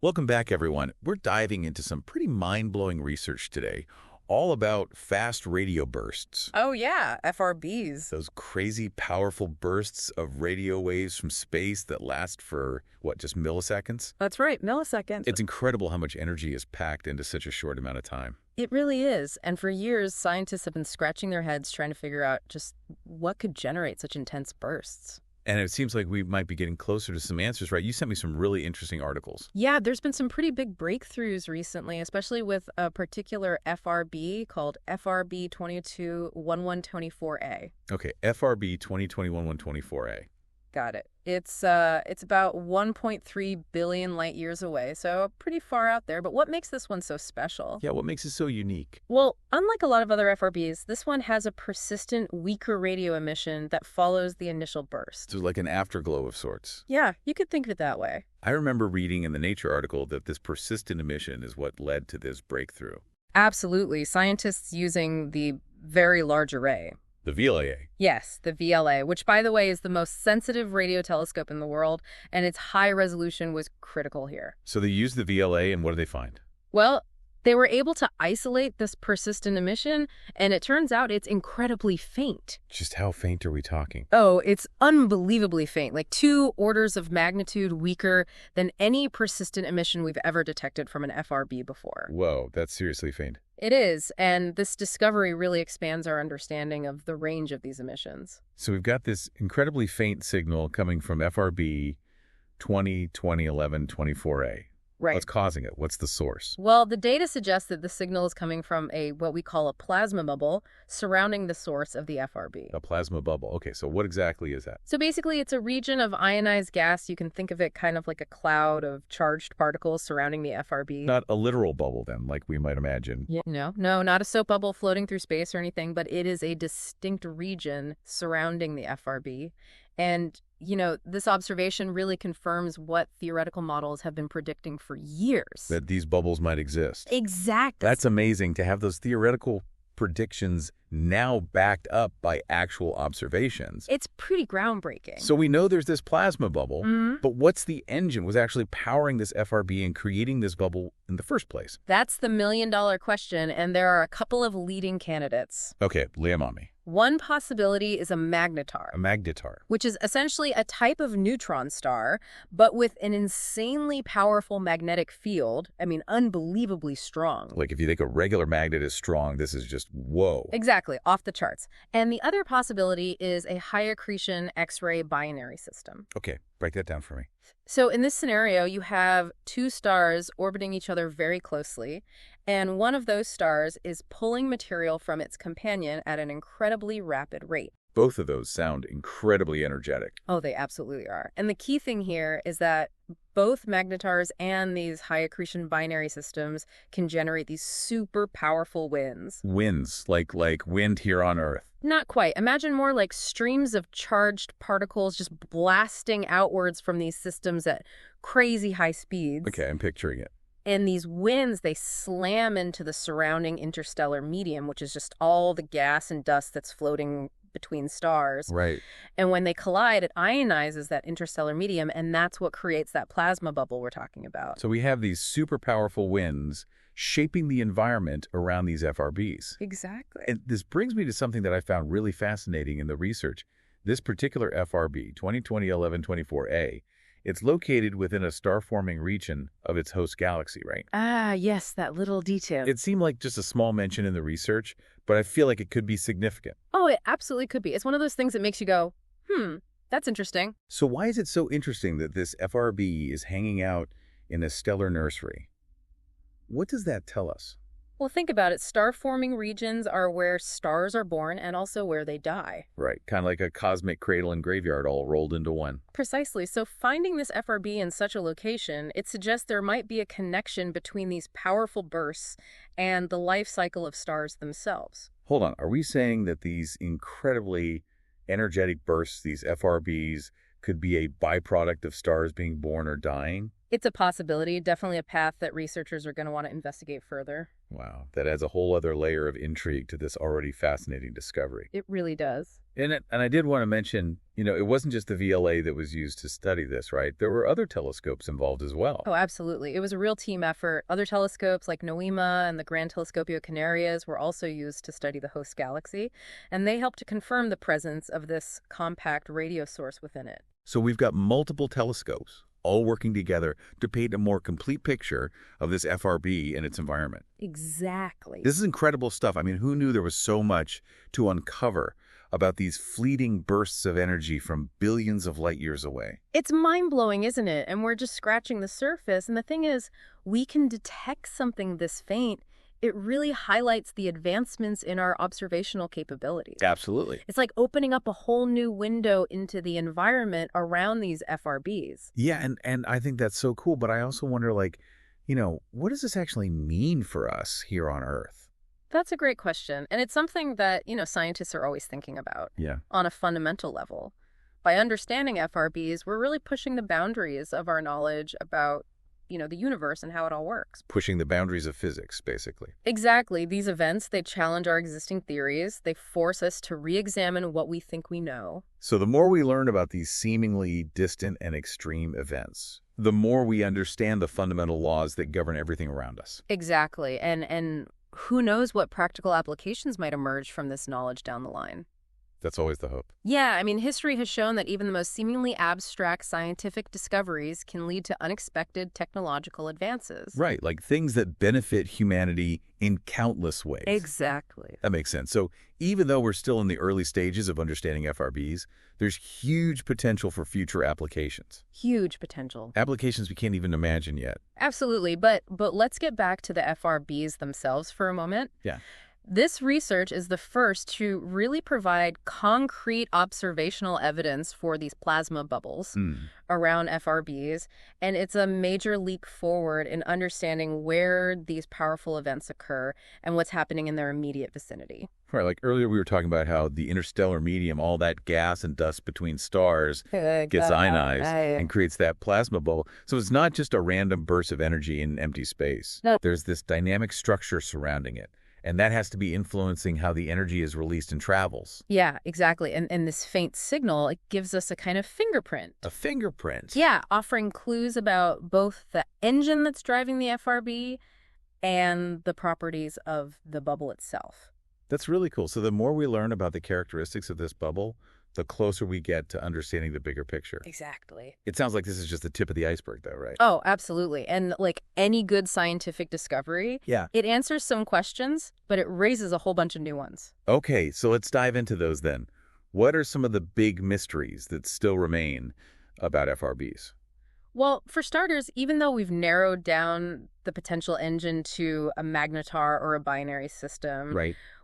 Welcome back, everyone. We're diving into some pretty mind-blowing research today, all about fast radio bursts. Oh yeah, FRBs. Those crazy, powerful bursts of radio waves from space that last for, what, just milliseconds? That's right, milliseconds. It's incredible how much energy is packed into such a short amount of time. It really is. And for years, scientists have been scratching their heads trying to figure out just what could generate such intense bursts. And it seems like we might be getting closer to some answers, right? You sent me some really interesting articles. Yeah, there's been some pretty big breakthroughs recently, especially with a particular FRB called FRB 221124A. Okay, FRB 2021-124A. Got it. It's about 1.3 billion light years away, so pretty far out there. But what makes this one so special? Yeah, what makes it so unique? Well, unlike a lot of other FRBs, this one has a persistent, weaker radio emission that follows the initial burst. So like an afterglow of sorts. Yeah, you could think of it that way. I remember reading in the Nature article that this persistent emission is what led to this breakthrough. Absolutely. Scientists using the Very Large Array. The VLA. Yes, the VLA, which, by the way, is the most sensitive radio telescope in the world, and its high resolution was critical here. So they used the VLA, and what did they find? Well, they were able to isolate this persistent emission, and it turns out it's incredibly faint. Just how faint are we talking? Oh, it's unbelievably faint, like 2 orders of magnitude weaker than any persistent emission we've ever detected from an FRB before. Whoa, that's seriously faint. It is, and this discovery really expands our understanding of the range of these emissions. So we've got this incredibly faint signal coming from FRB 2011-24A. Right. What's causing it? What's the source? Well, the data suggests that the signal is coming from what we call a plasma bubble surrounding the source of the FRB. A plasma bubble. Okay, so what exactly is that? So basically, it's a region of ionized gas. You can think of it kind of like a cloud of charged particles surrounding the FRB. Not a literal bubble, then, like we might imagine. Yeah, no, not a soap bubble floating through space or anything, but it is a distinct region surrounding the FRB. And, this observation really confirms what theoretical models have been predicting for years. That these bubbles might exist. Exactly. That's amazing to have those theoretical predictions now backed up by actual observations. It's pretty groundbreaking. So we know there's this plasma bubble, but what's the engine was actually powering this FRB and creating this bubble in the first place? That's the million-dollar question, and there are a couple of leading candidates. Okay, lay 'em on me. One possibility is a magnetar. A magnetar. Which is essentially a type of neutron star, but with an insanely powerful magnetic field. I mean, unbelievably strong. Like if you think a regular magnet is strong, this is just whoa. Exactly, off the charts. And the other possibility is a high accretion X-ray binary system. Okay, break that down for me. So in this scenario, you have 2 stars orbiting each other very closely, and one of those stars is pulling material from its companion at an incredibly rapid rate. Both of those sound incredibly energetic. Oh, they absolutely are. And the key thing here is that both magnetars and these high accretion binary systems can generate these super powerful winds. Winds, like wind here on Earth. Not quite. Imagine more like streams of charged particles just blasting outwards from these systems at crazy high speeds. Okay, I'm picturing it. And these winds, they slam into the surrounding interstellar medium, which is just all the gas and dust that's floating between stars. Right. And when they collide, it ionizes that interstellar medium, and that's what creates that plasma bubble we're talking about. So we have these super powerful winds shaping the environment around these FRBs. Exactly. And this brings me to something that I found really fascinating in the research. This particular FRB, 2020-1124A, it's located within a star-forming region of its host galaxy, right? Ah, yes, that little detail. It seemed like just a small mention in the research, but I feel like it could be significant. Oh, it absolutely could be. It's one of those things that makes you go, that's interesting. So why is it so interesting that this FRB is hanging out in a stellar nursery? What does that tell us? Well, think about it. Star-forming regions are where stars are born and also where they die. Right, kind of like a cosmic cradle and graveyard all rolled into one. Precisely. So finding this FRB in such a location, it suggests there might be a connection between these powerful bursts and the life cycle of stars themselves. Hold on, are we saying that these incredibly energetic bursts, these FRBs, could be a byproduct of stars being born or dying? It's a possibility, definitely a path that researchers are going to want to investigate further. Wow, that adds a whole other layer of intrigue to this already fascinating discovery. It really does. And I did want to mention, it wasn't just the VLA that was used to study this, right? There were other telescopes involved as well. Oh, absolutely. It was a real team effort. Other telescopes like NOEMA and the Gran Telescopio Canarias were also used to study the host galaxy, and they helped to confirm the presence of this compact radio source within it. So we've got multiple telescopes all working together to paint a more complete picture of this FRB and its environment. Exactly. This is incredible stuff. I mean, who knew there was so much to uncover about these fleeting bursts of energy from billions of light years away? It's mind-blowing, isn't it? And we're just scratching the surface. And the thing is, we can detect something this faint. It really highlights the advancements in our observational capabilities. Absolutely. It's like opening up a whole new window into the environment around these FRBs. Yeah, and I think that's so cool. But I also wonder, what does this actually mean for us here on Earth? That's a great question. And it's something that, scientists are always thinking about. Yeah. On a fundamental level. By understanding FRBs, we're really pushing the boundaries of our knowledge about the universe and how it all works. Pushing the boundaries of physics, basically. Exactly. These events, they challenge our existing theories. They force us to re-examine what we think we know. So the more we learn about these seemingly distant and extreme events, the more we understand the fundamental laws that govern everything around us. Exactly. And who knows what practical applications might emerge from this knowledge down the line. That's always the hope. Yeah, I mean, history has shown that even the most seemingly abstract scientific discoveries can lead to unexpected technological advances. Right, like things that benefit humanity in countless ways. Exactly. That makes sense. So even though we're still in the early stages of understanding FRBs, there's huge potential for future applications. Huge potential. Applications we can't even imagine yet. Absolutely, but let's get back to the FRBs themselves for a moment. Yeah. This research is the first to really provide concrete observational evidence for these plasma bubbles around FRBs, and it's a major leap forward in understanding where these powerful events occur and what's happening in their immediate vicinity. Right, like earlier we were talking about how the interstellar medium, all that gas and dust between stars gets ionized and creates that plasma bubble. So it's not just a random burst of energy in empty space. No. There's this dynamic structure surrounding it. And that has to be influencing how the energy is released and travels. Yeah, exactly. And this faint signal, it gives us a kind of fingerprint. A fingerprint? Yeah, offering clues about both the engine that's driving the FRB and the properties of the bubble itself. That's really cool. So the more we learn about the characteristics of this bubble, the closer we get to understanding the bigger picture. Exactly. It sounds like this is just the tip of the iceberg, though, right? Oh, absolutely. And like any good scientific discovery, it answers some questions, but it raises a whole bunch of new ones. Okay, so let's dive into those then. What are some of the big mysteries that still remain about FRBs? Well, for starters, even though we've narrowed down the potential engine to a magnetar or a binary system,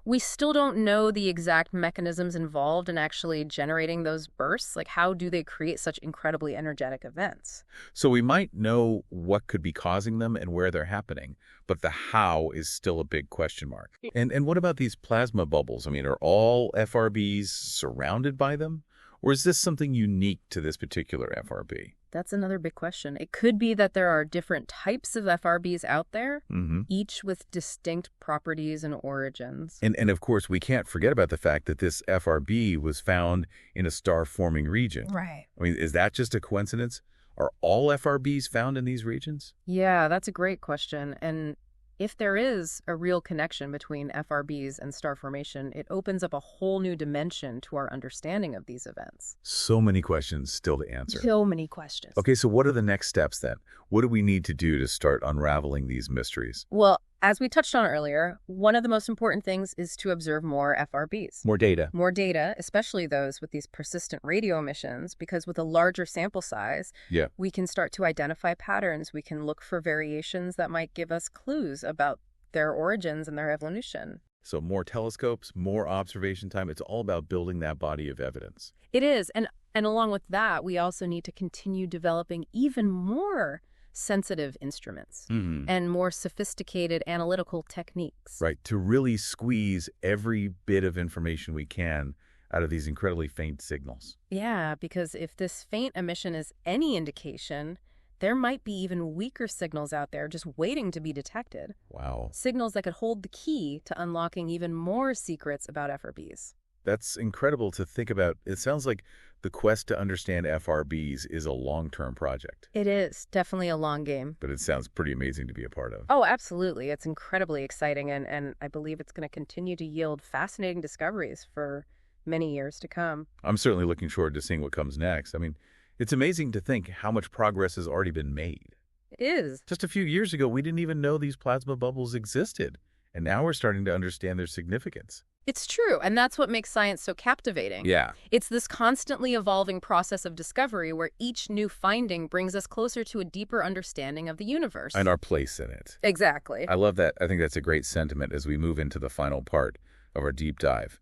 we still don't know the exact mechanisms involved in actually generating those bursts. Like, how do they create such incredibly energetic events? So we might know what could be causing them and where they're happening, but the how is still a big question mark. And what about these plasma bubbles? I mean, are all FRBs surrounded by them? Or is this something unique to this particular FRB? That's another big question. It could be that there are different types of FRBs out there, each with distinct properties and origins. And of course, we can't forget about the fact that this FRB was found in a star-forming region. Right. I mean, is that just a coincidence? Are all FRBs found in these regions? Yeah, that's a great question. And if there is a real connection between FRBs and star formation, it opens up a whole new dimension to our understanding of these events. So many questions still to answer. So many questions. Okay, so what are the next steps then? What do we need to do to start unraveling these mysteries? Well, as we touched on earlier, one of the most important things is to observe more FRBs. More data. More data, especially those with these persistent radio emissions, because with a larger sample size, we can start to identify patterns. We can look for variations that might give us clues about their origins and their evolution. So more telescopes, more observation time. It's all about building that body of evidence. It is. And along with that, we also need to continue developing even more sensitive instruments and more sophisticated analytical techniques. Right, to really squeeze every bit of information we can out of these incredibly faint signals. Yeah, because if this faint emission is any indication, there might be even weaker signals out there just waiting to be detected. Wow. Signals that could hold the key to unlocking even more secrets about FRBs. That's incredible to think about. It sounds like the quest to understand FRBs is a long-term project. It is definitely a long game. But it sounds pretty amazing to be a part of. Oh, absolutely. It's incredibly exciting, and I believe it's going to continue to yield fascinating discoveries for many years to come. I'm certainly looking forward to seeing what comes next. I mean, it's amazing to think how much progress has already been made. It is. Just a few years ago, we didn't even know these plasma bubbles existed, and now we're starting to understand their significance. It's true, and that's what makes science so captivating. Yeah. It's this constantly evolving process of discovery where each new finding brings us closer to a deeper understanding of the universe. And our place in it. Exactly. I love that. I think that's a great sentiment as we move into the final part of our deep dive.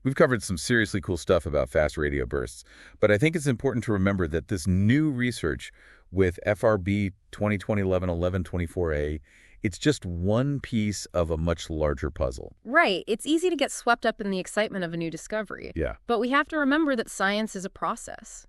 We've covered some seriously cool stuff about fast radio bursts, but I think it's important to remember that this new research with FRB 2020-11-1124A, it's just one piece of a much larger puzzle. Right. It's easy to get swept up in the excitement of a new discovery. Yeah. But we have to remember that science is a process.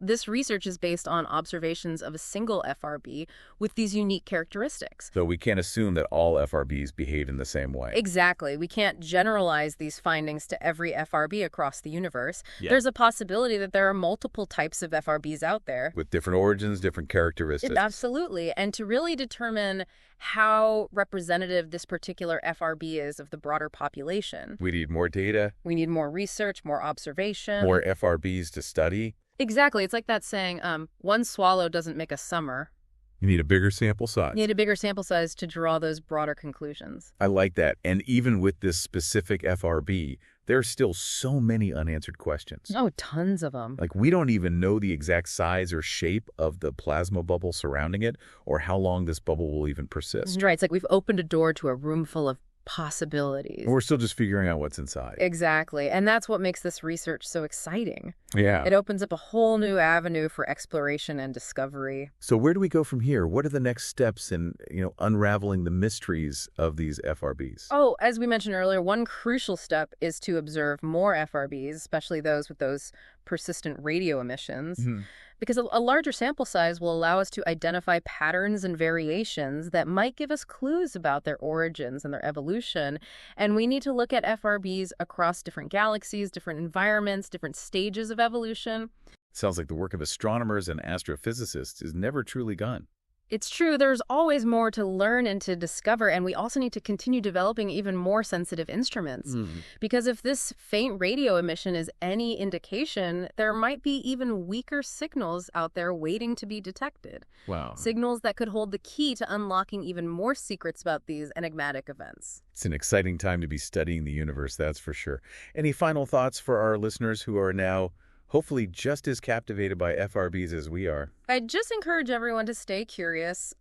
This research is based on observations of a single FRB with these unique characteristics. So we can't assume that all FRBs behave in the same way. Exactly. We can't generalize these findings to every FRB across the universe. Yeah. There's a possibility that there are multiple types of FRBs out there. With different origins, different characteristics. Absolutely. And to really determine how representative this particular FRB is of the broader population, we need more data. We need more research, more observation. More FRBs to study. Exactly. It's like that saying, one swallow doesn't make a summer. You need a bigger sample size. You need a bigger sample size to draw those broader conclusions. I like that. And even with this specific FRB, there are still so many unanswered questions. Oh, tons of them. Like, we don't even know the exact size or shape of the plasma bubble surrounding it or how long this bubble will even persist. Right. It's like we've opened a door to a room full of possibilities. We're still just figuring out what's inside. Exactly. And that's what makes this research so exciting. Yeah. It opens up a whole new avenue for exploration and discovery. So where do we go from here? What are the next steps in, unraveling the mysteries of these FRBs? Oh, as we mentioned earlier, one crucial step is to observe more FRBs, especially those with those persistent radio emissions. Mm-hmm. Because a larger sample size will allow us to identify patterns and variations that might give us clues about their origins and their evolution. And we need to look at FRBs across different galaxies, different environments, different stages of evolution. Sounds like the work of astronomers and astrophysicists is never truly done. It's true, there's always more to learn and to discover, and we also need to continue developing even more sensitive instruments. Because if this faint radio emission is any indication, there might be even weaker signals out there waiting to be detected. Wow. Signals that could hold the key to unlocking even more secrets about these enigmatic events. It's an exciting time to be studying the universe, that's for sure. Any final thoughts for our listeners who are now hopefully just as captivated by FRBs as we are? I'd just encourage everyone to stay curious,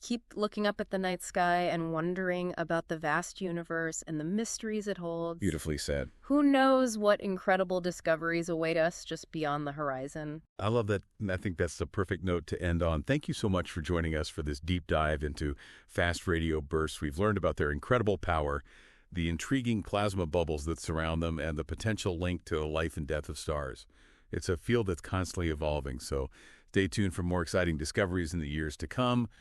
keep looking up at the night sky and wondering about the vast universe and the mysteries it holds. Beautifully said. Who knows what incredible discoveries await us just beyond the horizon. I love that, and I think that's the perfect note to end on. Thank you so much for joining us for this deep dive into fast radio bursts. We've learned about their incredible power, the intriguing plasma bubbles that surround them, and the potential link to the life and death of stars. It's a field that's constantly evolving, so stay tuned for more exciting discoveries in the years to come.